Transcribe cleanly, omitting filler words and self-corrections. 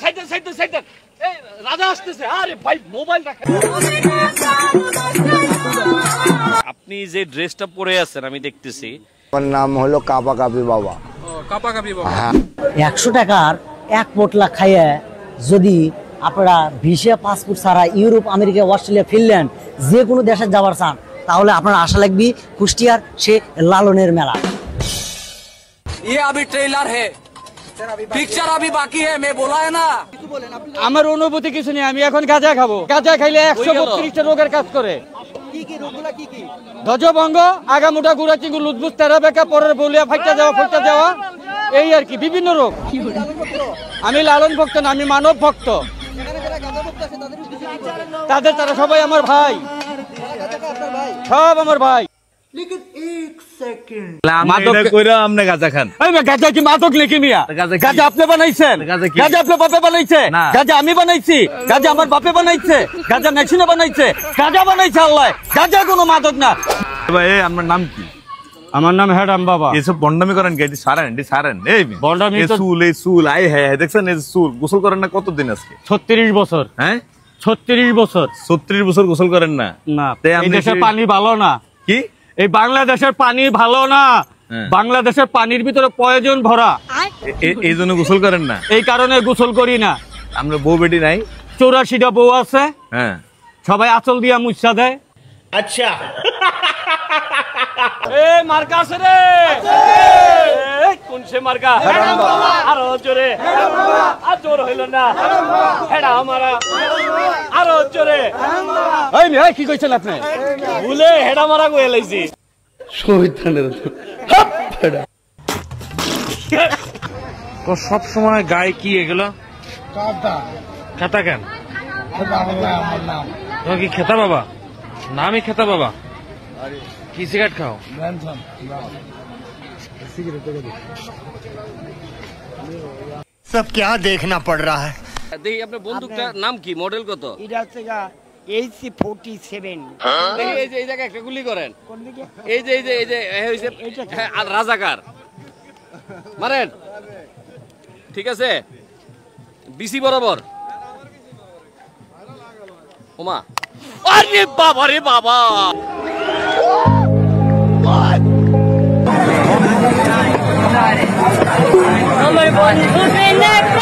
সাইডেন সাইডেন সাইডেন এই রাজা আসতেছে আরে ভাই মোবাইল রাখেন আপনি যে ড্রেসটা পরে আছেন আমি দেখতেছি আমার নাম হলো কাপা কাপি বাবা কাপা কাপি বাবা 100 টাকার এক পোটলা খাইয়ে যদি আপনারা ভিসা পাসপোর্ট ছাড়া ইউরোপ আমেরিকা অস্ট্রেলিয়া ফিনল্যান্ড যে কোনো দেশে যাওয়ার চান তাহলে আপনারা আশা লাগবে কুষ্টিয়ার সে লালনের মেলা ये अभी ट्रेलर है पिक्चर अभी बाकी है मैं बोला है ना আমার অনুভূতি কিছু নেই আমি এখন গাঁজা খাবো গাঁজা খাইলে 132টা রোগের কাজ করে কি কি রোগগুলা কি কি ধ্বজভঙ্গ আগামুটা গুড়া চিঙ্গু লুজবুজ তেরা বেকা পরের বলিয়া ফাইটা যাওয়া এই আর কি বিভিন্ন রোগ আমি লালন ভক্ত না আমি মানব ভক্ত তারা সবাই আমার ভাই সব আমার ভাই আপনি বানাইছেন গাঁজা আপনার বাপে বানাইছে গাঁজা আমি বানাইছি গাঁজা আমার বাপে বানাইছে গাঁজা মেশিনে বানাইছে গাঁজা বানাইছে আল্লাহ গাঁজা কোনো মাদক না। আপনার নাম কি? আমার নাম হেডাম বাবা। এসব বন্ডামি করেন কি? সারেন এই বন্ডামি চুল দেখছেন এই চুল গোসল করেন না কতদিন আজকে? 36 বছর। হ্যাঁ 36 বছর। 36 বছর গোসল করেন না? না এই দেশের পানি ভালো না। কি এই বাংলাদেশের পানি ভালো না? বাংলাদেশের পানির ভিতরে পয়জন ভরা এই জন্য গোসল করেন না? এই কারণে গোসল করি না। আমরা বউ বেটি নাই? 84টা বউ আছে। হ্যাঁ সবাই আঁচল দিয়া মুছা দেয়। আচ্ছা এ মার্কা আছে রে কোন সে মার্কা? আরো জোরে আর জোর হইল না হেডা আমারা আরো জোরে এই মেয়ে কি কইছেন আপনি? ভুলে হেডা মারা কই লাইছি শয়তানের তো সব সময় গায়ে কি এগুলো খেতা কেন? তোমার কি খেতা বাবা? নামই খেতা বাবা। কি সিগারেট খাও? सब क्या देखना पड़ रहा है। দেখি আপনার বন্দুকটার নাম কি? মডেল কত? এটা হচ্ছে AC47 দেখি এই যে এই জায়গায় একটা গুলি করেন। এই যে হইছে আর রাজাকার মারেন। ঠিক আছে বিসি বরাবর। ওমা আরে বাবা রে বাবা আমার বন্ধু